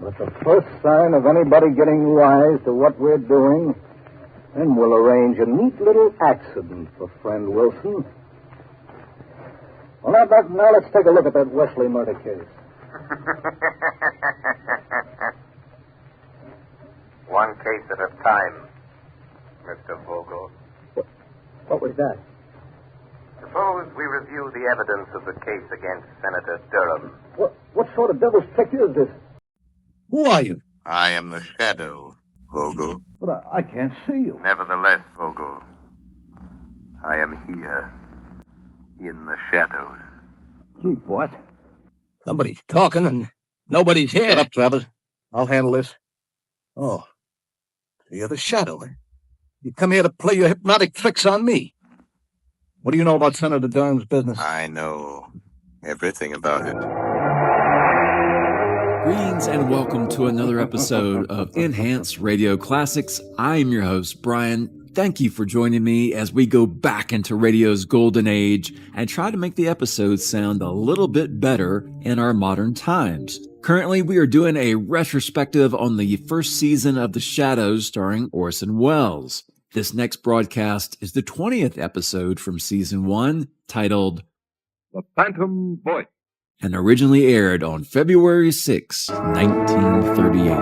But the first sign of anybody getting wise to what we're doing, then we'll arrange a neat little accident for friend Wilson. Well, now let's take a look at that Wesley murder case. One case at a time, Mr. Vogel. What was that? Suppose we review the evidence of the case against Senator Durham. What sort of devil's trick is this? Who are you? I am the Shadow, Vogel. But I can't see you. Nevertheless, Vogel, I am here, in the shadows. Gee, what? Somebody's talking and nobody's here. Shut up, Travis. I'll handle this. Oh, you're the Shadow. You come here to play your hypnotic tricks on me. What do you know about Senator Durham's business? I know everything about it. Greetings and welcome to another episode of Enhanced Radio Classics. I'm your host, Brian. Thank you for joining me as we go back into radio's golden age and try to make the episodes sound a little bit better in our modern times. Currently, we are doing a retrospective on the first season of The Shadows starring Orson Welles. This next broadcast is the 20th episode from season 1, titled The Phantom Voice, and originally aired on February 6, 1938.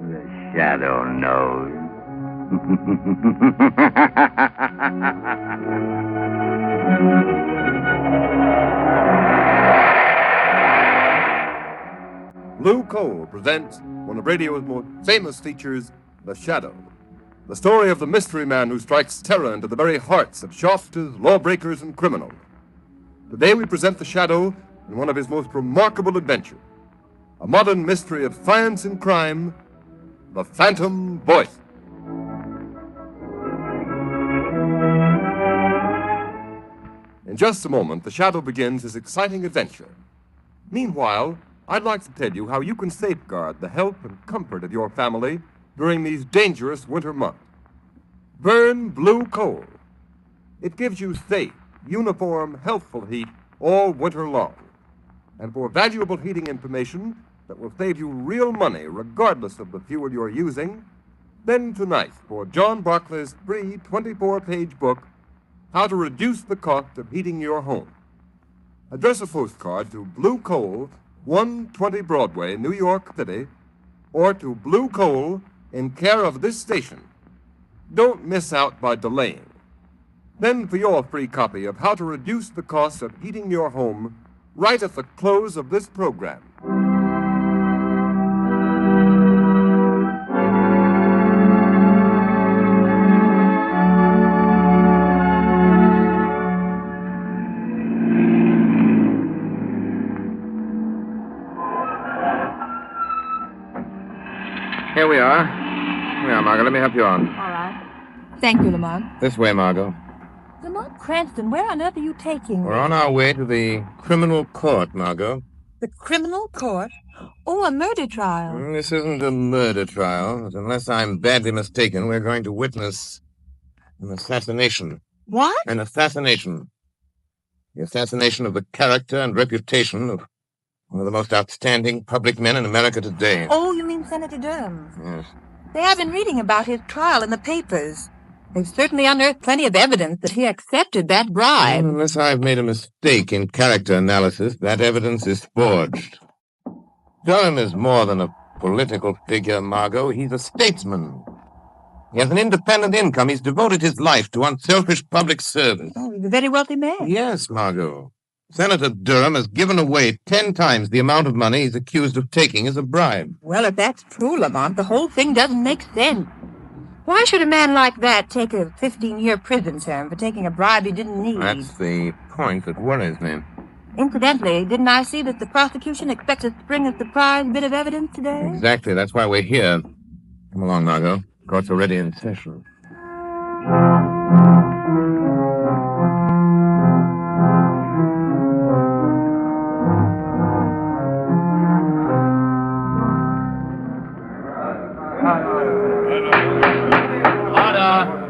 The Shadow knows. Blue Coal presents one of radio's most famous features, The Shadow. The story of the mystery man who strikes terror into the very hearts of shoplifters, lawbreakers, and criminals. Today we present The Shadow in one of his most remarkable adventures. A modern mystery of science and crime, The Phantom Voice. In just a moment, The Shadow begins his exciting adventure. Meanwhile, I'd like to tell you how you can safeguard the health and comfort of your family during these dangerous winter months. Burn Blue Coal. It gives you safe, uniform, healthful heat all winter long. And for valuable heating information that will save you real money regardless of the fuel you're using, then tonight for John Barclay's free 24-page book, How to Reduce the Cost of Heating Your Home. Address a postcard to Blue Coal, 120 Broadway, New York City, or to Blue Coal in care of this station. Don't miss out by delaying. Then for your free copy of How to Reduce the Cost of Heating Your Home, right at the close of this program. Here we are. Margot, let me help you on. All right. Thank you, Lamont. This way, Margot. Lamont Cranston, where on earth are you taking me? We're on our way to the criminal court, Margot. The criminal court? Oh, a murder trial. This isn't a murder trial, but unless I'm badly mistaken, we're going to witness an assassination. What? An assassination. The assassination of the character and reputation of one of the most outstanding public men in America today. Oh, you mean Senator Durham? Yes. They have been reading about his trial in the papers. They've certainly unearthed plenty of evidence that he accepted that bribe. Unless I've made a mistake in character analysis, that evidence is forged. Durham is more than a political figure, Margot. He's a statesman. He has an independent income. He's devoted his life to unselfish public service. Oh, he's a very wealthy man. Yes, Margot. Senator Durham has given away 10 times the amount of money he's accused of taking as a bribe. Well, if that's true, Lamont, the whole thing doesn't make sense. Why should a man like that take a 15-year prison term for taking a bribe he didn't need? That's the point that worries me. Incidentally, didn't I see that the prosecution expects us to bring a surprise bit of evidence today? Exactly. That's why we're here. Come along, Margot. Court's already in session.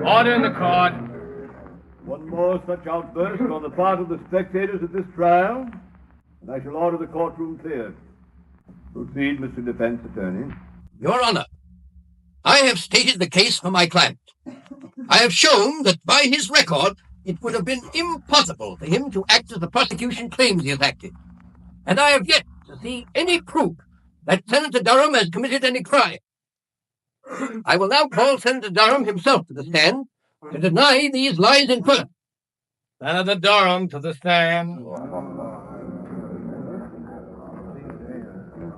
Order in the court. One more such outburst on the part of the spectators at this trial, and I shall order the courtroom cleared. Proceed, Mr. Defense Attorney. Your Honor, I have stated the case for my client. I have shown that by his record, it would have been impossible for him to act as the prosecution claims he has acted. And I have yet to see any proof that Senator Durham has committed any crime. I will now call Senator Durham himself to the stand to deny these lies in court. Senator Durham to the stand.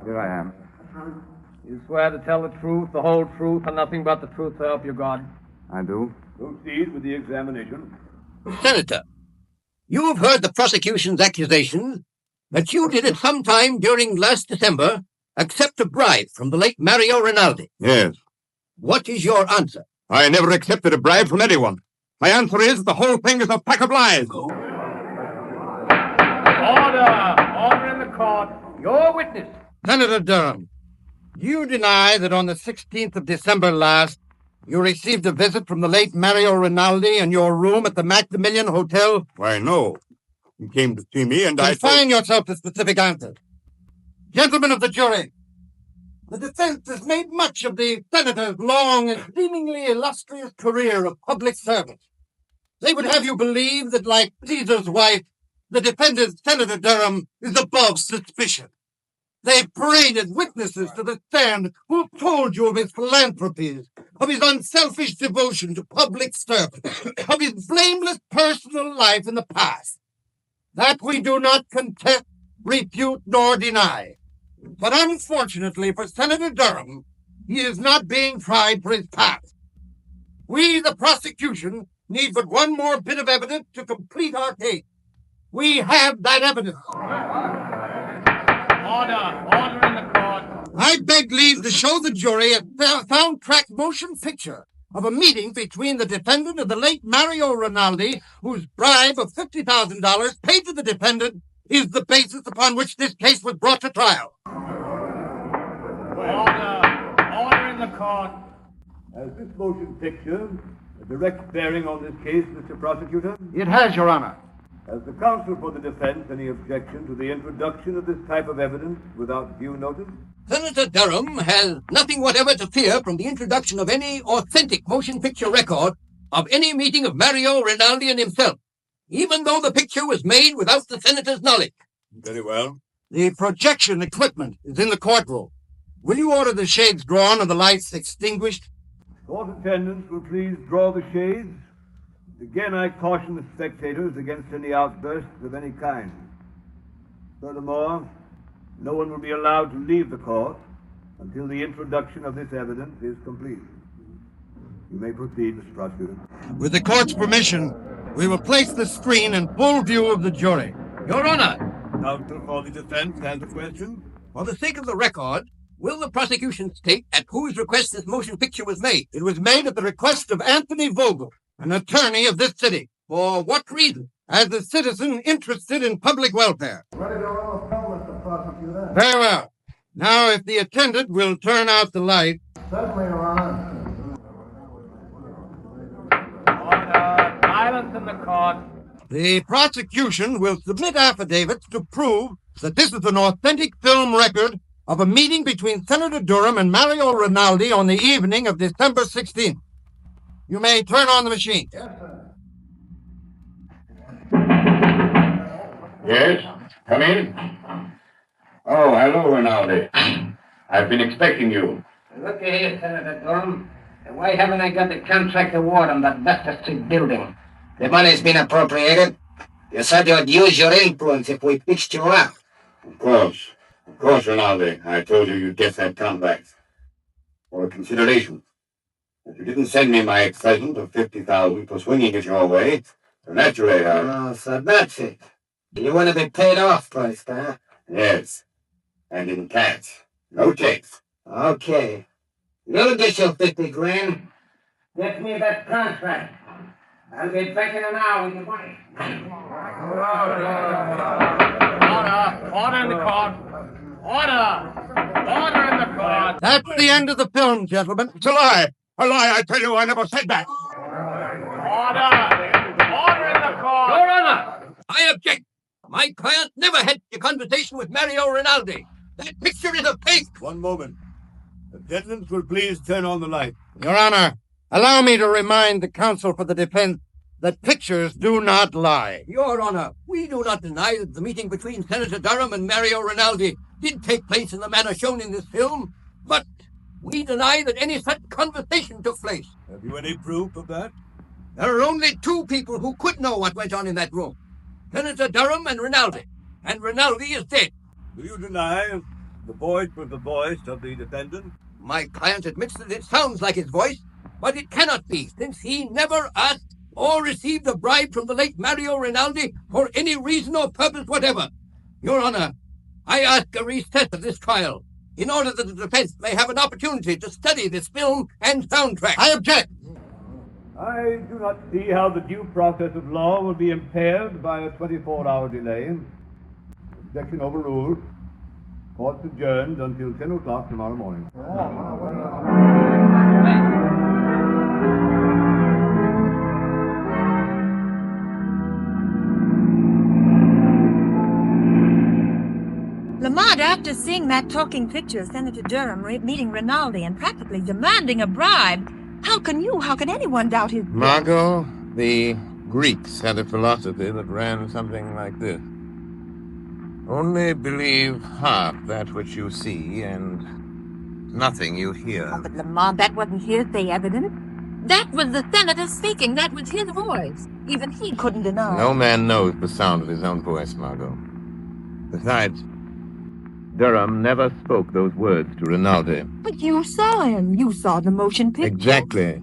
Here I am. You swear to tell the truth, the whole truth, and nothing but the truth, so help you God? I do. Proceed with the examination. Senator, you have heard the prosecution's accusations that you did at some time during last December accept a bribe from the late Mario Renaldi. Yes. What is your answer? I never accepted a bribe from anyone. My answer is the whole thing is a pack of lies. Order! Order in the court. Your witness. Senator Durham, you deny that on the 16th of December last, you received a visit from the late Mario Renaldi in your room at the Maximilian Hotel? Why, no. He came to see me and Confine yourself to specific answers. Gentlemen of the jury, the defense has made much of the senator's long and seemingly illustrious career of public service. They would have you believe that, like Caesar's wife, the defendant, Senator Durham, is above suspicion. They paraded witnesses to the stand who told you of his philanthropies, of his unselfish devotion to public service, of his blameless personal life in the past. That we do not contest, refute, nor deny. But unfortunately for Senator Durham, he is not being tried for his past. We, the prosecution, need but one more bit of evidence to complete our case. We have that evidence. Order in the court. I beg leave to show the jury a soundtrack motion picture of a meeting between the defendant and the late Mario Renaldi, whose bribe of $50,000 paid to the defendant is the basis upon which this case was brought to trial. Order in the court. Has this motion picture a direct bearing on this case, Mr. Prosecutor? It has, Your Honor. Has the counsel for the defense any objection to the introduction of this type of evidence without due notice? Senator Durham has nothing whatever to fear from the introduction of any authentic motion picture record of any meeting of Mario Renaldi and himself, even though the picture was made without the senator's knowledge. Very well. The projection equipment is in the courtroom. Will you order the shades drawn and the lights extinguished? Court attendants will please draw the shades. Again, I caution the spectators against any outbursts of any kind. Furthermore, no one will be allowed to leave the court until the introduction of this evidence is complete. You may proceed, Mr. Prosecutor. With the court's permission, we will place the screen in full view of the jury. Your Honor! Counsel for the defense has a question. For the sake of the record, will the prosecution state at whose request this motion picture was made? It was made at the request of Anthony Vogel, an attorney of this city. For what reason? As a citizen interested in public welfare. Ready to roll film, Mr. Prosecutor. Very well. Now, if the attendant will turn out the light. Certainly, Your Honor. Order. Silence in the court. The prosecution will submit affidavits to prove that this is an authentic film record of a meeting between Senator Durham and Mario Renaldi on the evening of December 16th. You may turn on the machine. Yes, sir. Yes? Come in. Oh, hello, Renaldi. I've been expecting you. Look here, Senator Durham. Why haven't I got the contract award on that Buster Street building? The money's been appropriated. You said you'd use your influence if we fixed you up. Of course, Renaldi. I told you you'd get that contract. For a consideration. If you didn't send me my present of $50,000 for swinging it your way, so naturally Oh, so that's it. You want to be paid off first, huh? Yes. And in cash. No checks. Okay. You'll get your 50 grand. Get me that contract. I'll be back in an hour with the money. Order in the court. Order in the court. That's the end of the film, gentlemen. It's a lie. A lie, I tell you. I never said that. Order My client never had a conversation with Mario Renaldi. That picture is a fake. One moment. Attendants will please turn on the light. Your Honor, allow me to remind the counsel for the defense that pictures do not lie. Your Honor, we do not deny that the meeting between Senator Durham and Mario Renaldi did take place in the manner shown in this film, but we deny that any such conversation took place. Have you any proof of that? There are only two people who could know what went on in that room. Senator Durham and Renaldi. And Renaldi is dead. Do you deny the voice was the voice of the defendant? My client admits that it sounds like his voice, but it cannot be, since he never asked or received a bribe from the late Mario Renaldi for any reason or purpose whatever. Your Honor, I ask a recess of this trial in order that the defense may have an opportunity to study this film and soundtrack. I object. I do not see how the due process of law will be impaired by a 24-hour delay. Objection overruled. Court's adjourned until 10 o'clock tomorrow morning. Lamont, after seeing that talking picture of Senator Durham meeting Renaldi and practically demanding a bribe, how can anyone doubt his... Margot, the Greeks had a philosophy that ran something like this. Only believe half that which you see and nothing you hear. Oh, but Lamont, that wasn't hearsay evidence. That was the senator speaking. That was his voice. Even he couldn't deny. No man knows the sound of his own voice, Margot. Besides, Durham never spoke those words to Renaldi. But you saw him. You saw the motion picture. Exactly.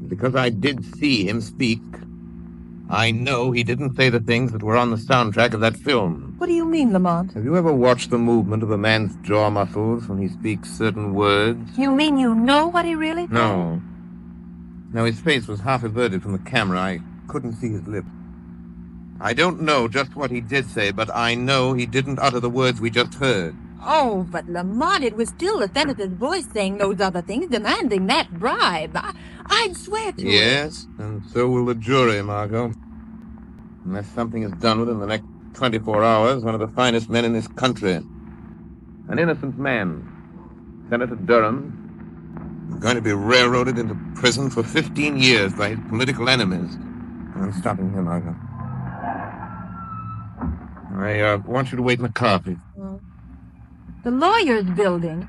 Because I did see him speak, I know he didn't say the things that were on the soundtrack of that film. What do you mean, Lamont? Have you ever watched the movement of a man's jaw muscles when he speaks certain words? You mean you know what he really said? No. No, his face was half averted from the camera. I couldn't see his lips. I don't know just what he did say, but I know he didn't utter the words we just heard. Oh, but Lamont, it was still the senator's voice saying those other things, demanding that bribe. I'd swear to it. Yes, and so will the jury, Margot. Unless something is done within the next 24 hours, one of the finest men in this country, an innocent man, Senator Durham, is going to be railroaded into prison for 15 years by his political enemies. I'm stopping here, Margot. I want you to wait in the car, please. The lawyer's building.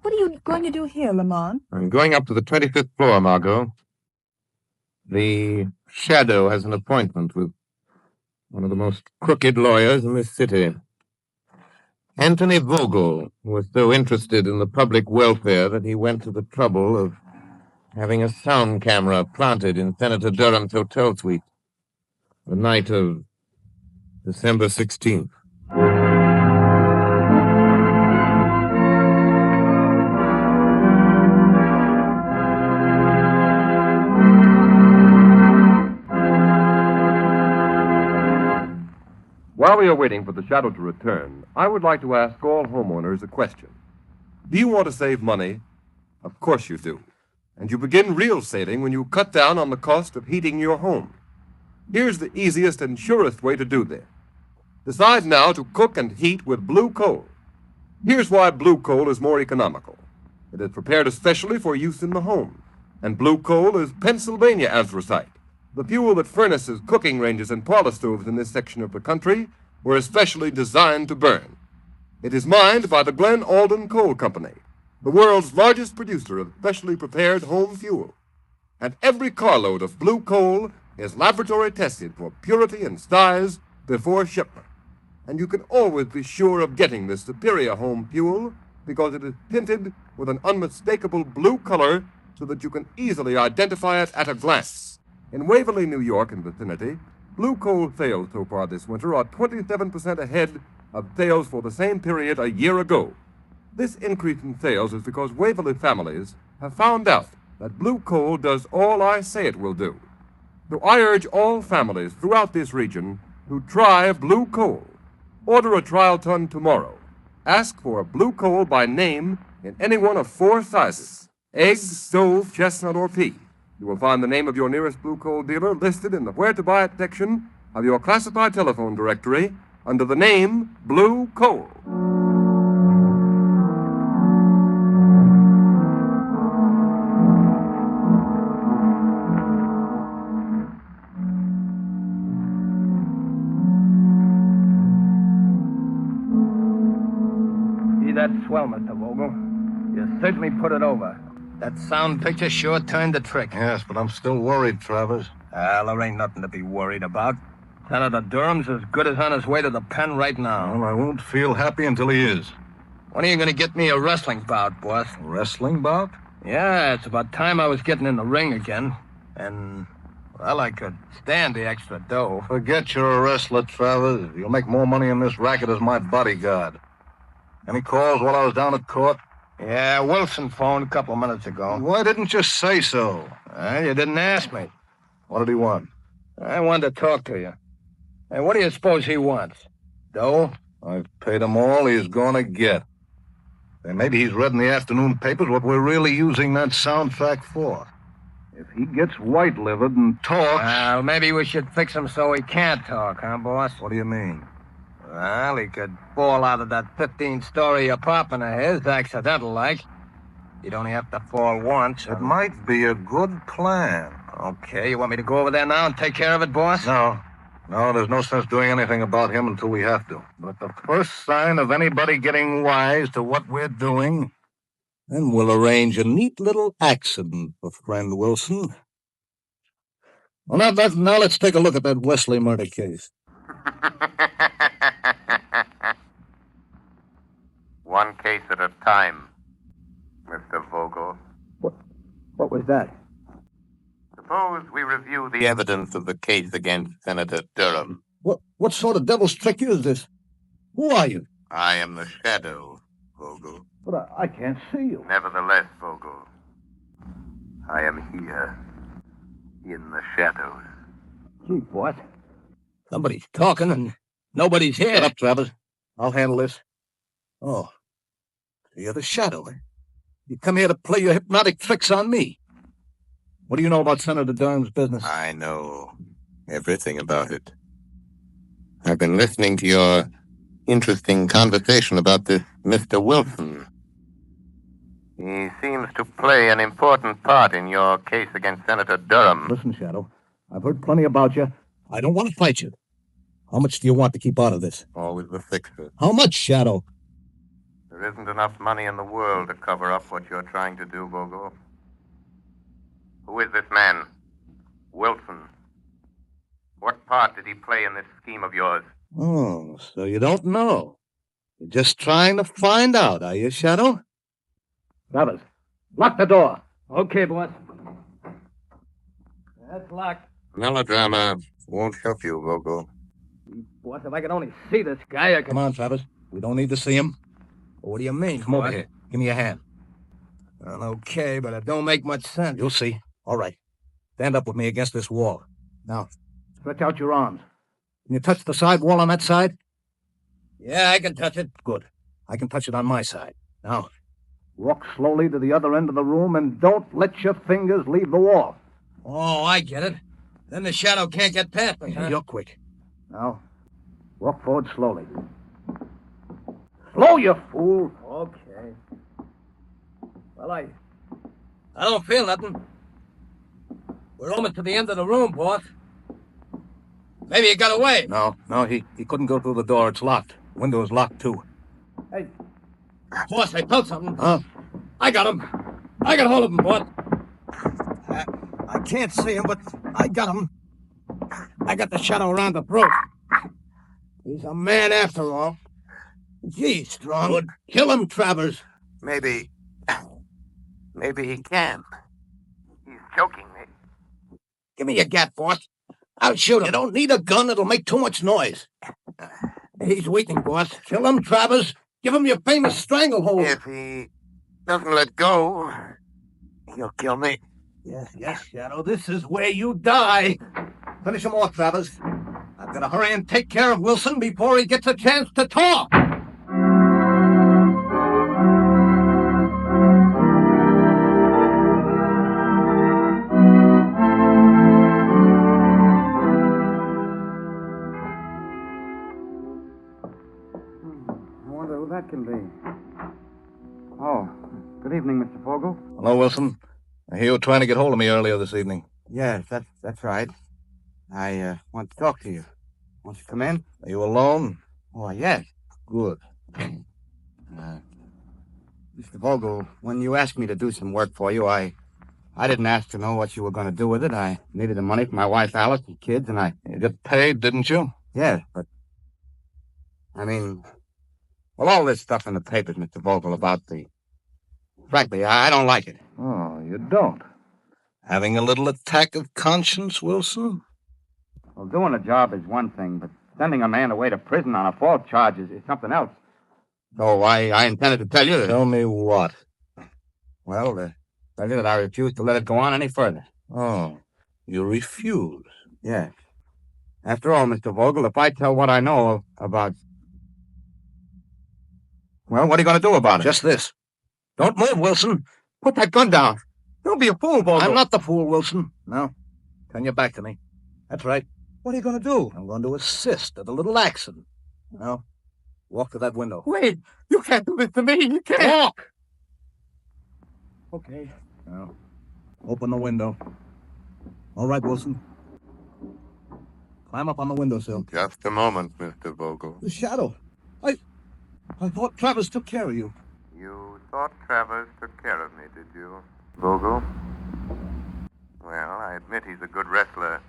What are you going to do here, Lamont? I'm going up to the 25th floor, Margot. The Shadow has an appointment with one of the most crooked lawyers in this city. Anthony Vogel was so interested in the public welfare that he went to the trouble of having a sound camera planted in Senator Durham's hotel suite the night of December 16th. While we are waiting for the shadow to return, I would like to ask all homeowners a question. Do you want to save money? Of course you do. And you begin real saving when you cut down on the cost of heating your home. Here's the easiest and surest way to do this. Decide now to cook and heat with blue coal. Here's why blue coal is more economical. It is prepared especially for use in the home. And blue coal is Pennsylvania anthracite. The fuel that furnaces, cooking ranges, and parlor stoves in this section of the country were especially designed to burn. It is mined by the Glen Alden Coal Company, the world's largest producer of specially prepared home fuel. And every carload of blue coal is laboratory tested for purity and size before shipment. And you can always be sure of getting this superior home fuel because it is tinted with an unmistakable blue color so that you can easily identify it at a glance. In Waverly, New York and vicinity, blue coal sales so far this winter are 27% ahead of sales for the same period a year ago. This increase in sales is because Waverly families have found out that blue coal does all I say it will do. So I urge all families throughout this region to try blue coal. Order a trial ton tomorrow. Ask for blue coal by name in any one of 4 sizes: egg, stove, chestnut, or pea. You will find the name of your nearest blue coal dealer listed in the Where to Buy It section of your classified telephone directory under the name Blue Coal. See that swell, Mr. Vogel? You certainly put it over. That sound picture sure turned the trick. Yes, but I'm still worried, Travers. Well, there ain't nothing to be worried about. Senator Durham's as good as on his way to the pen right now. Well, I won't feel happy until he is. When are you going to get me a wrestling bout, boss? A wrestling bout? Yeah, it's about time I was getting in the ring again. And, well, I could stand the extra dough. Forget you're a wrestler, Travers. You'll make more money in this racket as my bodyguard. Any calls while I was down at court? Yeah, Wilson phoned a couple of minutes ago. Why didn't you say so? You didn't ask me. What did he want? I wanted to talk to you. Hey, what do you suppose he wants? Dough? I've paid him all he's gonna get. And maybe he's read in the afternoon papers what we're really using that sound fact for. If he gets white-livered and talks... Well, maybe we should fix him so he can't talk, huh, boss? What do you mean? Well, he could fall out of that 15-story apartment of his, accidental-like. He'd only have to fall once. It might be a good plan. Okay, you want me to go over there now and take care of it, boss? No, there's no sense doing anything about him until we have to. But the first sign of anybody getting wise to what we're doing, then we'll arrange a neat little accident for friend Wilson. Well, now let's take a look at that Wesley murder case. One case at a time, Mr. Vogel. What was that? Suppose we review the evidence of the case against Senator Durham. What sort of devil's trick is this? Who are you? I am the shadow, Vogel. But I can't see you. Nevertheless, Vogel, I am here, in the shadows. Gee, what? Somebody's talking and nobody's here. Shut up, Travers. I'll handle this. Oh, you're the shadow, eh? You come here to play your hypnotic tricks on me. What do you know about Senator Durham's business? I know everything about it. I've been listening to your interesting conversation about this Mr. Wilson. He seems to play an important part in your case against Senator Durham. Listen, Shadow, I've heard plenty about you. I don't want to fight you. How much do you want to keep out of this? Always the fixer. How much, Shadow? There isn't enough money in the world to cover up what you're trying to do, Vogel. Who is this man? Wilson. What part did he play in this scheme of yours? Oh, so you don't know. You're just trying to find out, are you, Shadow? Brothers, lock the door. Okay, boss. That's locked. Melodrama won't help you, Vogel. Boss, if I could only see this guy, I could... Come on, Travers. We don't need to see him. What do you mean? Come over here. Give me a hand. Well, okay, but it don't make much sense. You'll see. All right. Stand up with me against this wall. Now, stretch out your arms. Can you touch the side wall on that side? Yeah, I can touch it. Good. I can touch it on my side. Now, walk slowly to the other end of the room and don't let your fingers leave the wall. Oh, I get it. Then the shadow can't get past me, huh? You're quick. Now, walk forward slowly. Slow, you fool! Okay. Well, I don't feel nothing. We're almost to the end of the room, boss. Maybe he got away. No, he couldn't go through the door. It's locked. The window is locked, too. Hey, boss, I felt something. Huh? I got him. I got hold of him, boss. I can't see him, but I got him. I got the shadow around the throat. He's a man after all. Gee, strong. Good. Kill him, Travers. Maybe he can. He's choking me. Give me your gat, boss. I'll shoot him. You don't need a gun. It'll make too much noise. He's weakening, boss. Kill him, Travers. Give him your famous stranglehold. If he doesn't let go, he'll kill me. Yes, Shadow. This is where you die. Finish him off, Travers. I've got to hurry and take care of Wilson before he gets a chance to talk. that can be? Oh, good evening, Mr. Vogel. Hello, Wilson. I hear you were trying to get hold of me earlier this evening. Yes, that's right. I want to talk to you. Won't you come in? Are you alone? Oh, yes. Good. Mr. Vogel, when you asked me to do some work for you, I didn't ask to know what you were going to do with it. I needed the money for my wife, Alice, and kids, and You got paid, didn't you? Yes, but... well, all this stuff in the papers, Mr. Vogel, about the... Frankly, I don't like it. Oh, you don't? Having a little attack of conscience, Wilson? Well, doing a job is one thing, but sending a man away to prison on a false charge is something else. So I intended to tell you that... Tell me what? Well, tell you that I refuse to let it go on any further. Oh, you refuse? Yes. After all, Mr. Vogel, if I tell what I know about... Well, what are you going to do about it? Just this. Don't move, Wilson. Put that gun down. Don't be a fool, Vogel. I'm not the fool, Wilson. No. Turn your back to me. That's right. What are you going to do? I'm going to assist at a little accident. Now, walk to that window. Wait. You can't do this to me. You can't. Walk! Okay. Now, open the window. All right, Wilson. Climb up on the windowsill. Just a moment, Mr. Vogel. The shadow. I thought Travers took care of you. You thought Travers took care of me, did you, Vogel? Well, I admit he's a good wrestler.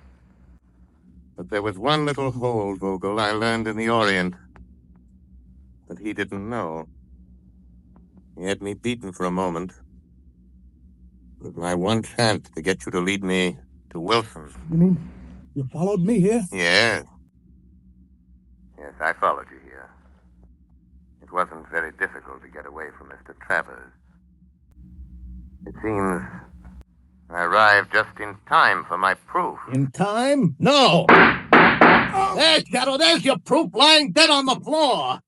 But there was one little hole, Vogel, I learned in the Orient that he didn't know. He had me beaten for a moment. It was my one chance to get you to lead me to Wilson. You mean you followed me here? Yes. Yes, I followed you here. It wasn't very difficult to get away from Mr. Travers. It seems I arrived just in time for my proof. In time? No! There, Shadow, there's your proof lying dead on the floor.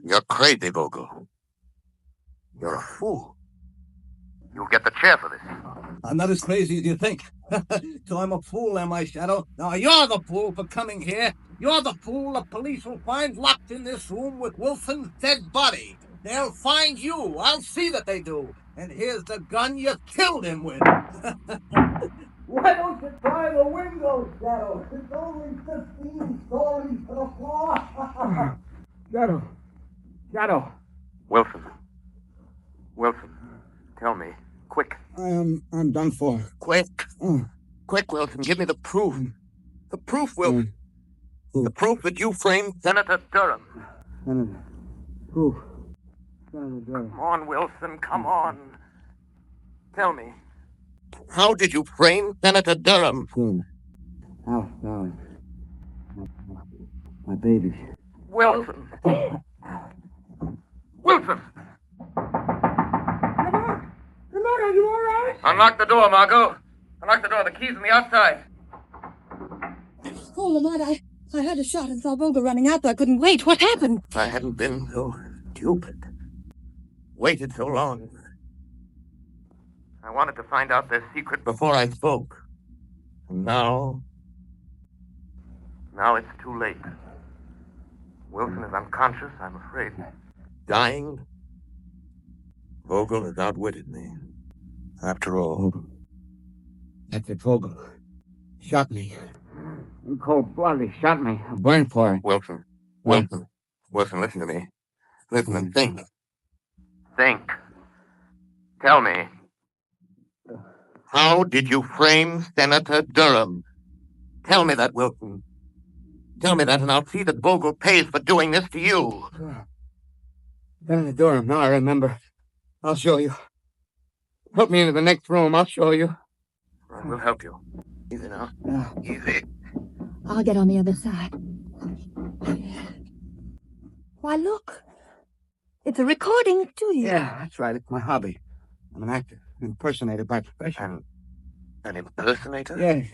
You're crazy, Vogel. You're a fool. You'll get the chair for this. I'm not as crazy as you think. So I'm a fool, am I, Shadow? Now, you're the fool for coming here. You're the fool the police will find locked in this room with Wilson's dead body. They'll find you. I'll see that they do. And here's the gun you killed him with. Why don't you try the window, Shadow? It's only 15 stories to the floor. Shadow. Wilson, tell me, quick. I'm done for. Quick. Quick, Wilson, give me the proof. The proof, Wilson. The proof that you framed Senator Durham. Proof. Come on, Wilson, come on. Tell me, how did you frame Senator Durham? Alice, darling. My baby. Wilson. Wilson! Lamont, are you all right? Unlock the door, Margot. Unlock the door. The key's on the outside. Oh, Lamont, I heard a shot and saw Vogel running out, so I couldn't wait. What happened? If I hadn't been so stupid, waited so long. I wanted to find out their secret before I spoke. And now it's too late. Wilson is unconscious, I'm afraid. Dying. Vogel has outwitted me. After all. That's it, Vogel. Shot me. In cold blood, he shot me. I burned for it. Wilson, listen to me. Listen and think. Think. Tell me. How did you frame Senator Durham? Tell me that, Wilson. Tell me that, and I'll see that Vogel pays for doing this to you. Senator Durham, now I remember. I'll show you. Help me into the next room, I'll show you. We'll help you. Easy now. Easy. I'll get on the other side. Why, look. It's a recording studio. Yeah, that's right. It's my hobby. I'm an actor, an impersonator by profession. An impersonator? Yes.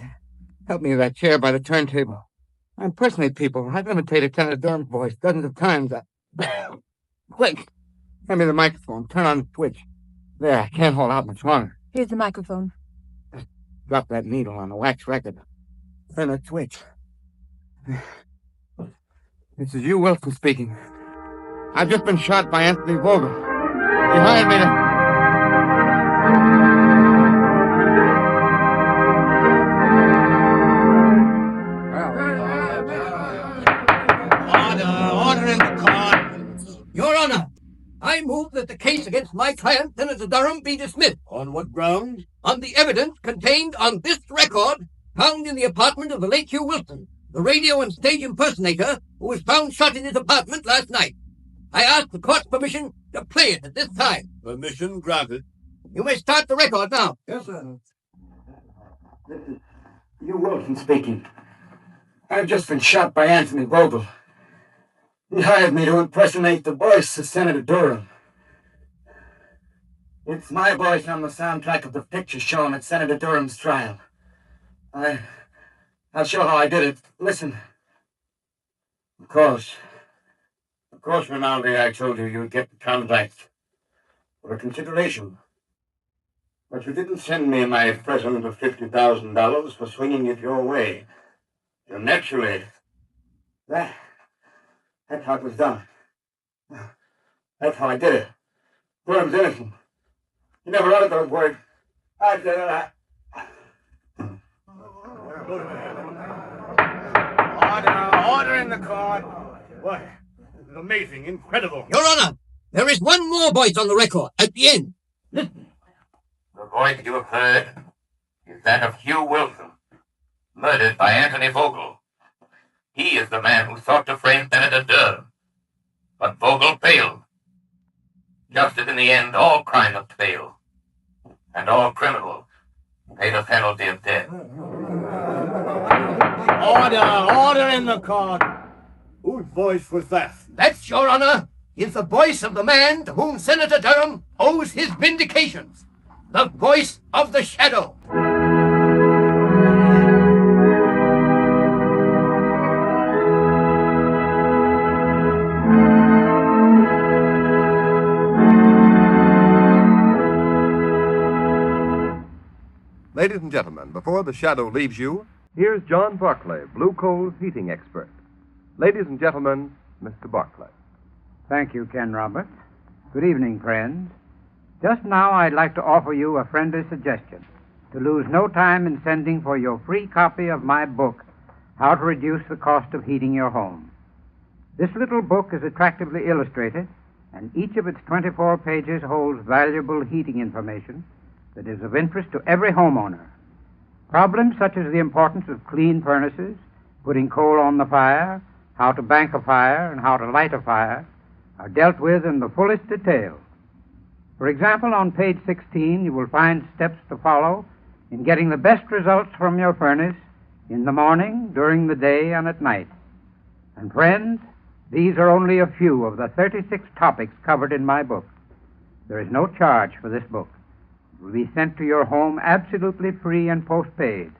Help me with that chair by the turntable. I impersonate people. I've imitated Senator Durham's voice dozens of times. Quick! Hand me the microphone. Turn on the switch. There, I can't hold out much longer. Here's the microphone. Drop that needle on the wax record. Turn the switch. This is you, Wilson, speaking. I've just been shot by Anthony Vogel. He hired me to... Order in the court. Your Honor, I move that the case against my client, Senator Durham, be dismissed. On what grounds? On the evidence contained on this record found in the apartment of the late Hugh Wilson, the radio and stage impersonator who was found shot in his apartment last night. I ask the court's permission to play it at this time. Permission granted. You may start the record now. Yes, sir. This is Hugh Wilson speaking. I've just been shot by Anthony Vogel. He hired me to impersonate the voice of Senator Durham. It's my voice on the soundtrack of the picture shown at Senator Durham's trial. I'll show how I did it. Listen. Of course, Renaldi, I told you you'd get the contract for a consideration. But you didn't send me my present of $50,000 for swinging it your way. So naturally, that's how it was done. That's how I did it. Durham's innocent. He never uttered those words. I did it. Order in the court. What? This is amazing, incredible. Your Honor, there is one more voice on the record at the end. Listen. The voice you have heard is that of Hugh Wilson, murdered by Anthony Vogel. He is the man who sought to frame Senator Durham. But Vogel failed. Just as in the end all crime must fail, and all criminals pay the penalty of death. Order in the court. Whose voice was that? That, Your Honor, is the voice of the man to whom Senator Durham owes his vindications. The voice of the shadow. Ladies and gentlemen, before the shadow leaves you, here's John Barclay, Blue Coal's heating expert. Ladies and gentlemen, Mr. Barclay. Thank you, Ken Roberts. Good evening, friends. Just now, I'd like to offer you a friendly suggestion to lose no time in sending for your free copy of my book, How to Reduce the Cost of Heating Your Home. This little book is attractively illustrated, and each of its 24 pages holds valuable heating information that is of interest to every homeowner. Problems such as the importance of clean furnaces, putting coal on the fire, how to bank a fire, and how to light a fire are dealt with in the fullest detail. For example, on page 16, you will find steps to follow in getting the best results from your furnace in the morning, during the day, and at night. And friends, these are only a few of the 36 topics covered in my book. There is no charge for this book. It will be sent to your home absolutely free and postpaid.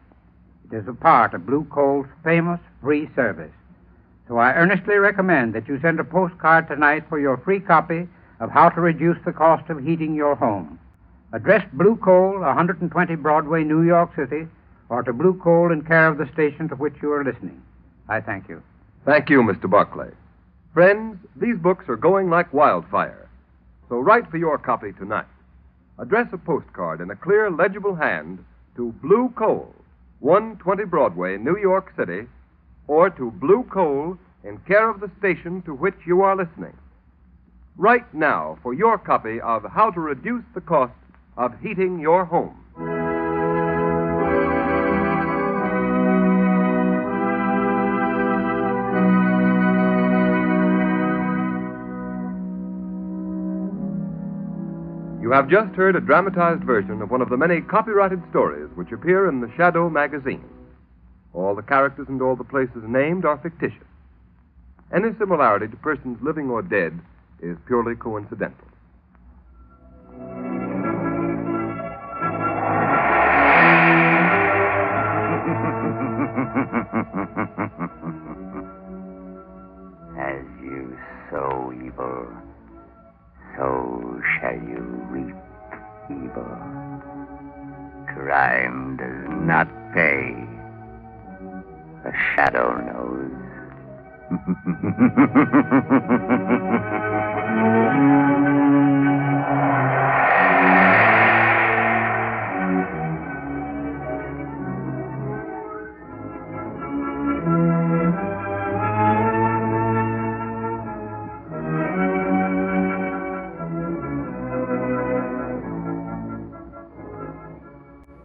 It is a part of Blue Coal's famous free service. So I earnestly recommend that you send a postcard tonight for your free copy of How to Reduce the Cost of Heating Your Home. Address Blue Coal, 120 Broadway, New York City, or to Blue Coal in care of the station to which you are listening. I thank you. Thank you, Mr. Barclay. Friends, these books are going like wildfire. So write for your copy tonight. Address a postcard in a clear, legible hand to Blue Coal, 120 Broadway, New York City, or to Blue Coal in care of the station to which you are listening. Write now for your copy of How to Reduce the Cost of Heating Your Home. You have just heard a dramatized version of one of the many copyrighted stories which appear in the Shadow magazine. All the characters and all the places named are fictitious. Any similarity to persons living or dead is purely coincidental. As you sow evil, so shall you reap evil. Crime does not pay. The shadow knows.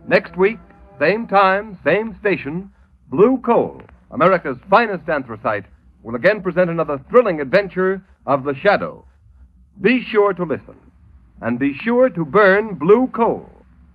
Next week, same time, same station, Blue Coal, America's finest anthracite, will again present another thrilling adventure of the Shadow. Be sure to listen, and be sure to burn blue coal,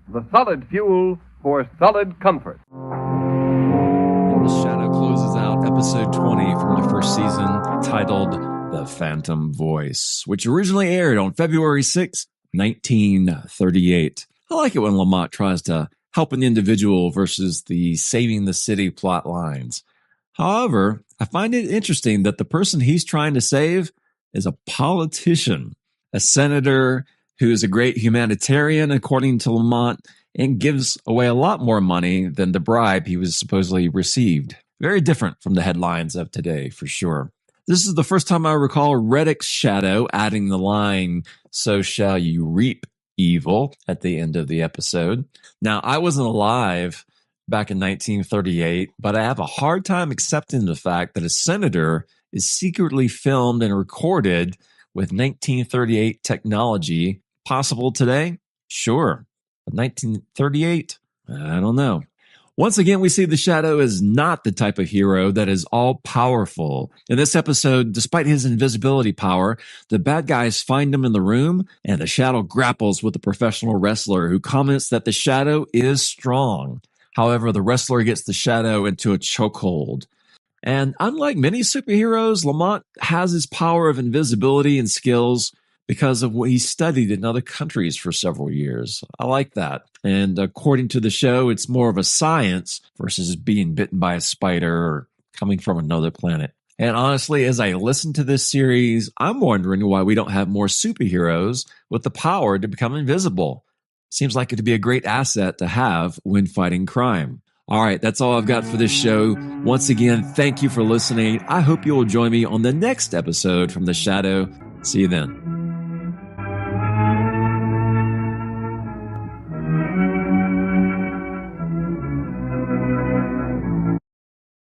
the solid fuel for solid comfort. And The Shadow closes out episode 20 from the first season, titled The Phantom Voice, which originally aired on February 6, 1938. I like it when Lamont tries to help an individual versus the saving the city plot lines. However, I find it interesting that the person he's trying to save is a politician, a senator who is a great humanitarian, according to Lamont, and gives away a lot more money than the bribe he was supposedly received. Very different from the headlines of today, for sure. This is the first time I recall Reddick's shadow adding the line, "So shall you reap evil," at the end of the episode. Now, I wasn't alive back in 1938, but I have a hard time accepting the fact that a senator is secretly filmed and recorded with 1938 technology. Possible today? Sure. But 1938? I don't know. Once again, we see the Shadow is not the type of hero that is all-powerful. In this episode, despite his invisibility power, the bad guys find him in the room, and the Shadow grapples with the professional wrestler who comments that the Shadow is strong. However, the wrestler gets the Shadow into a chokehold. And unlike many superheroes, Lamont has his power of invisibility and skills because of what he studied in other countries for several years. I like that. And according to the show, it's more of a science versus being bitten by a spider or coming from another planet. And honestly, as I listen to this series, I'm wondering why we don't have more superheroes with the power to become invisible. Seems like it'd be a great asset to have when fighting crime. All right, that's all I've got for this show. Once again, thank you for listening. I hope you will join me on the next episode from The Shadow. See you then.